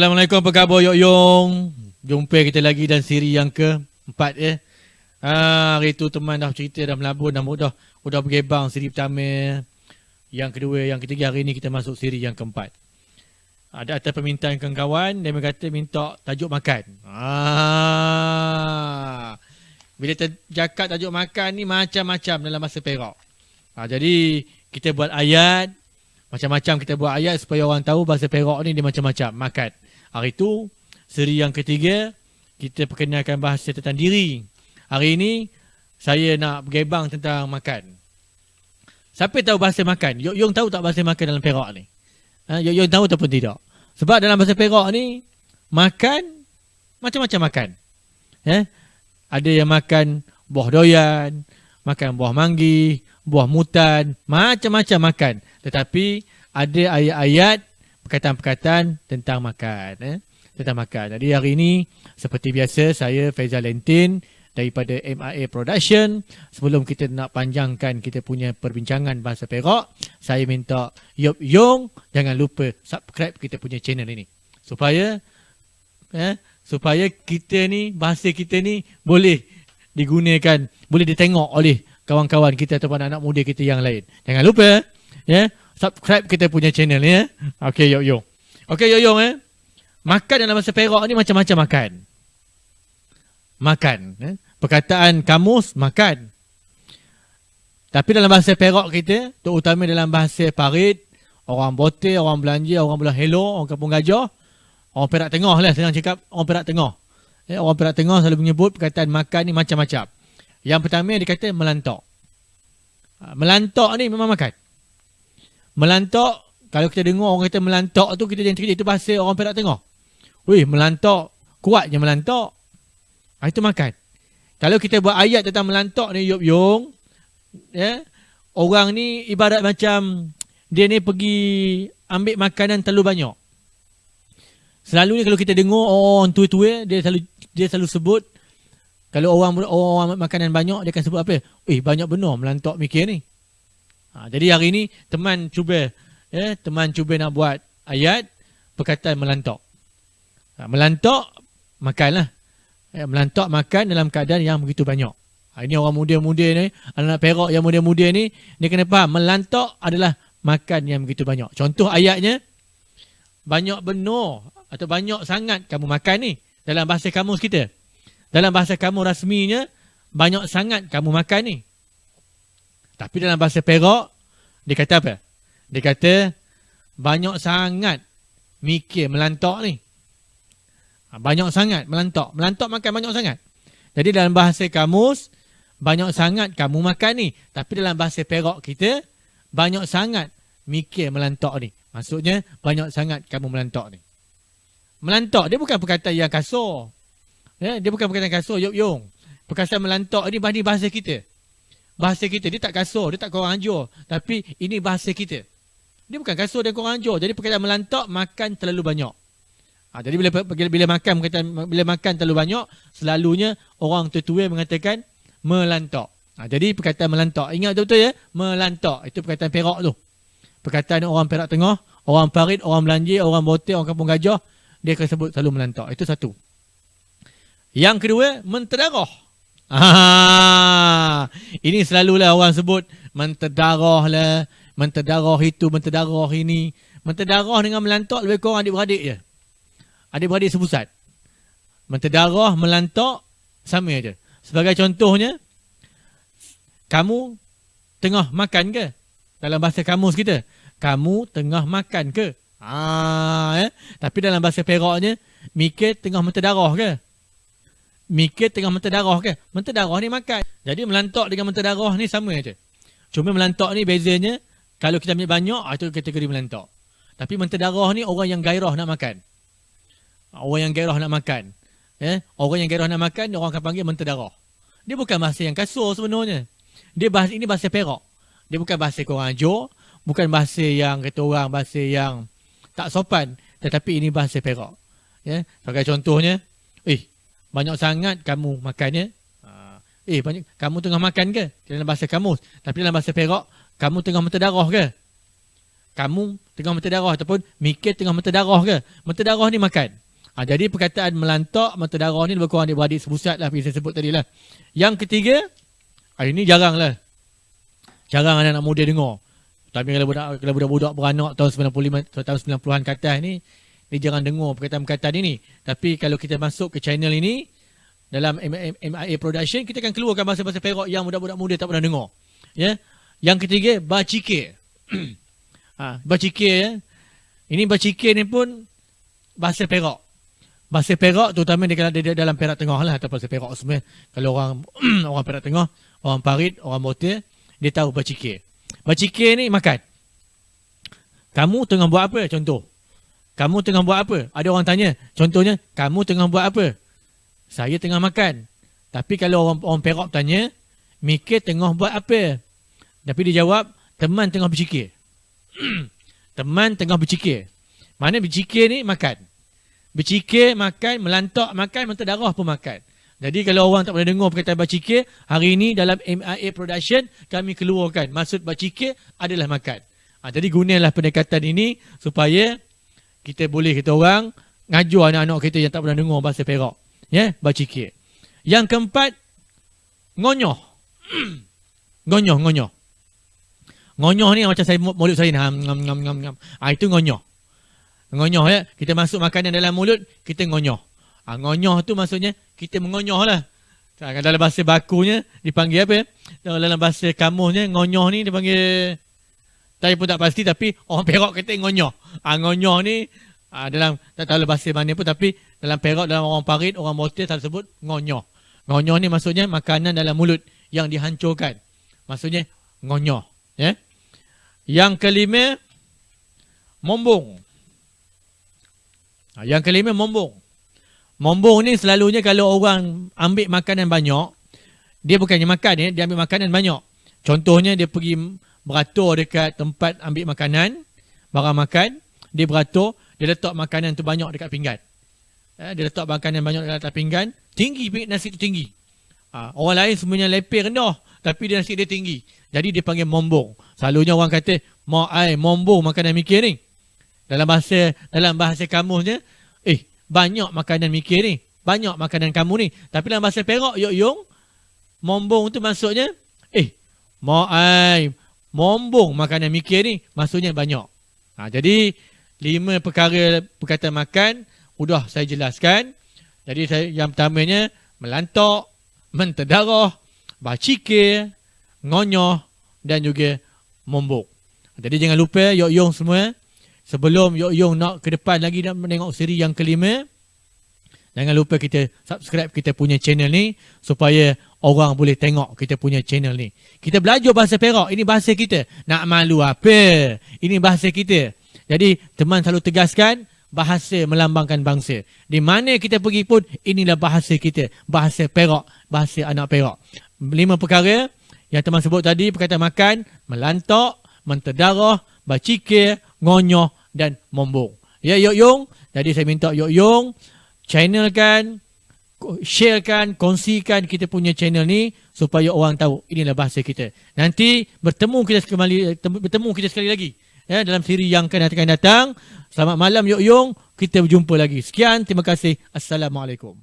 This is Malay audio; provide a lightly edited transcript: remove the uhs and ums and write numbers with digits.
Assalamualaikum, apa khabar Yok Yong? Jumpa kita lagi dan siri yang keempat ya. Hari tu teman dah cerita, dah melabur, dah bergebang siri pertama. Yang kedua, yang ketiga, hari ni kita masuk siri yang keempat. Ada atas permintaan kawan-kawan, dia berkata minta tajuk makan. Bila tercakap tajuk makan ni macam-macam dalam bahasa Perak. Jadi kita buat ayat. Macam-macam kita buat ayat supaya orang tahu bahasa Perak ni dia macam-macam. Makan. Hari tu, seri yang ketiga, kita perkenalkan bahasa tentang diri. Hari ini, saya nak bergebang tentang makan. Siapa tahu bahasa makan? Yok Yong tahu tak bahasa makan dalam Perak ni? Yok Yong tahu ataupun tidak? Sebab dalam bahasa Perak ni, makan, macam-macam makan. Ada yang makan buah doyan, makan buah manggi, buah mutan, macam-macam makan. Tetapi ada ayat-ayat perkataan-perkataan tentang makan. Tentang makan. Jadi hari ini seperti biasa saya Faizal Lentin daripada MIA Production. Sebelum kita nak panjangkan kita punya perbincangan bahasa Perak, saya minta Yok Yong jangan lupa subscribe kita punya channel ini. Supaya kita ni, bahasa kita ni boleh digunakan, boleh ditengok oleh kawan-kawan kita ataupun anak muda kita yang lain. Jangan lupa subscribe kita punya channel ya. Okey Yok Yong. Okey Yok Yong makan dalam bahasa Perak ni macam-macam makan. Makan. Perkataan kamus makan. Tapi dalam bahasa Perak kita, terutama dalam bahasa Parit, orang Bote, orang Belanja, orang Belah Hello, orang Kampung Gajah, orang Perak Tengah lah senang cakap, orang Perak Tengah. Orang Perak Tengah selalu menyebut perkataan makan ni macam-macam. Yang pertama dia kata melantak. Melantak ni memang makan. Melantak, kalau kita dengar orang kata melantak tu, kita jangan cerita itu bahasa orang Perak Tengah. Wih, melantak, kuatnya melantak. Itu makan. Kalau kita buat ayat tentang melantak ni Yok Yong, orang ni ibarat macam dia ni pergi ambil makanan terlalu banyak. Selalu ni kalau kita dengar orang tua-tua, dia selalu sebut, kalau orang makanan banyak, dia akan sebut apa? Banyak benar melantak mikir ni. Jadi hari ni teman cuba nak buat ayat perkataan melantak. Melantak makanlah. Melantak makan dalam keadaan yang begitu banyak. Ini orang muda-muda ni, anak-anak Perak yang muda-muda ni, dia kena faham melantak adalah makan yang begitu banyak. Contoh ayatnya, banyak benar atau banyak sangat kamu makan ni dalam bahasa kamus kita. Dalam bahasa kamus rasminya, banyak sangat kamu makan ni. Tapi dalam bahasa Perak, dia kata apa? Dia kata, banyak sangat mikir melantak ni. Banyak sangat melantak. Melantak makan banyak sangat. Jadi dalam bahasa kamus, banyak sangat kamu makan ni. Tapi dalam bahasa Perak kita, banyak sangat mikir melantak ni. Maksudnya, banyak sangat kamu melantak ni. Melantak, dia bukan perkataan yang kasar. Dia bukan perkataan kasar, Yok Yong. Perkataan melantak ni bahasa kita. Bahasa kita, dia tak kasar, dia tak kurang ajar. Tapi ini bahasa kita. Dia bukan kasar dan kurang ajar. Jadi perkataan melantak, makan terlalu banyak. Jadi bila makan terlalu banyak, selalunya orang tua-tua mengatakan melantak. Jadi perkataan melantak, ingat betul-betul ya, melantak. Itu perkataan Perak tu. Perkataan orang Perak Tengah, orang Parit, orang Belanja, orang Bote, orang Kampung Gajah, dia akan sebut selalu melantak. Itu satu. Yang kedua, menterdarah. Ini selalulah orang sebut menterdarah lah, menterdarah itu, menterdarah ini. Menterdarah dengan melantak lebih kurang adik-beradik je. Adik-beradik sepusat. Menterdarah, melantak, sama je. Sebagai contohnya, kamu tengah makan ke? Dalam bahasa kamus kita, kamu tengah makan ke? Tapi dalam bahasa Peraknya, mikir tengah menterdarah ke? Mikir tengah menterdarah ke? Menterdarah ni makan. Jadi melantak dengan menterdarah ni sama je. Cuma melantak ni bezanya, kalau kita ambil banyak, itu kategori melantak. Tapi menterdarah ni orang yang gairah nak makan. Orang yang gairah nak makan. Orang yang gairah nak makan, orang akan panggil menterdarah. Dia bukan bahasa yang kasar sebenarnya. Ini bahasa Perak. Dia bukan bahasa korang ajar, bukan bahasa yang kata orang, bahasa yang tak sopan. Tetapi ini bahasa Perak. Sebagai contohnya, banyak sangat kamu makannya. Kamu tengah makan ke? Dalam bahasa kamus. Tapi dalam bahasa Perak, kamu tengah menterdarah ke? kamu tengah menterdarah ataupun mikir tengah menterdarah ke. Menterdarah ni makan. Jadi perkataan melantok, menterdarah ni lebih kurang adik-beradik sebusat lah saya sebut tadi lah. Yang ketiga, ini jarang lah. Jarang anak-anak muda dengar. Tapi kalau budak-budak beranak tahun 95, tahun 90-an ke atas ni, dia jarang dengar perkataan-perkataan ini. Tapi kalau kita masuk ke channel ini, dalam MIA Production, kita akan keluarkan bahasa-bahasa Perak yang budak-budak muda tak pernah dengar. Ya. Yang ketiga, bacike. Bacike ya. Ini bacike ni pun bahasa Perak. Bahasa Perak terutama dia dalam Perak Tengah lah, atau bahasa Perak semua. Kalau orang orang Perak Tengah, orang Parit, orang Motir, dia tahu bacike. Bacike ni makan. Kamu tengah buat apa? Contoh. Kamu tengah buat apa? Ada orang tanya. Contohnya, kamu tengah buat apa? Saya tengah makan. Tapi kalau orang Perak tanya, Mikir tengah buat apa? Tapi dia jawab, teman tengah bercikir. Teman tengah bercikir. Mana bercikir ni? Makan. Bercikir, makan, melantak, makan, menterdarah pun makan. Jadi kalau orang tak pernah dengar perkataan bacikir, hari ini dalam MIA Production kami keluarkan maksud bacikir adalah makan. Jadi gunalah pendekatan ini supaya kita boleh kita orang ngajar anak-anak kita yang tak pernah dengar bahasa Perak. Ya, bacikir. Yang keempat, ngonyoh. Ngonyoh. Ngonyoh ni macam saya mulut saya ni. Itu ngonyoh. Ngonyoh ya. Kita masuk makanan dalam mulut, kita ngonyoh. Ngonyoh tu maksudnya kita mengonyoh lah. Dalam bahasa bakunya dipanggil apa? Dalam bahasa kamusnya ngonyoh ni dipanggil, saya pun tak pasti tapi orang Perak kata ngonyoh. Ngonyoh ni dalam tak tahu bahasa mana pun tapi dalam Perak, dalam orang Parit, orang Motir selalu sebut ngonyoh. Ngonyoh ni maksudnya makanan dalam mulut yang dihancurkan. Maksudnya ngonyoh. Ya. Yang kelima, mombong. Yang kelima, mombong. Mombong ni selalunya kalau orang ambil makanan banyak, dia bukannya makan ya, dia ambil makanan banyak. Contohnya dia pergi beratur dekat tempat ambil makanan, barang makan, dia beratur, dia letak makanan tu banyak dekat pinggan. Dia letak makanan banyak dekat pinggan, tinggi nasi tu tinggi. Orang lain semuanya lepeh rendah, tapi dia nasi dia tinggi. Jadi dia panggil mombong. Selalunya orang kata, mombong makanan mikir ni. Dalam bahasa kamusnya, banyak makanan mikir ni, banyak makanan kamu ni. Tapi dalam bahasa Perak, yok-yong, mombong tu maksudnya, mombong makanan mikir ni, maksudnya banyak. Jadi, 5 perkara perkataan makan, sudah saya jelaskan. Jadi, yang pertamanya, melantak, menterdarah, bacikir, ngonyoh, dan juga mombong. Jadi, jangan lupa, yok-yong semua, sebelum Yok-Yong nak ke depan lagi dan menengok siri yang kelima, jangan lupa kita subscribe kita punya channel ni supaya orang boleh tengok kita punya channel ni. Kita belajar bahasa Perak, ini bahasa kita. Nak malu apa? Ini bahasa kita. Jadi teman selalu tegaskan, bahasa melambangkan bangsa. Di mana kita pergi pun, inilah bahasa kita. Bahasa Perak, bahasa anak Perak. 5 perkara yang teman sebut tadi, perkataan makan, melantak, menterdarah, bacikir, ngonyoh dan mombong. Ya Yok-Yong, jadi saya minta Yok-Yong channelkan, sharekan, kongsikan kita punya channel ni supaya orang tahu inilah bahasa kita. Nanti bertemu kita sekali lagi ya dalam siri yang akan datang. Selamat malam Yok-Yong, kita berjumpa lagi. Sekian, terima kasih. Assalamualaikum.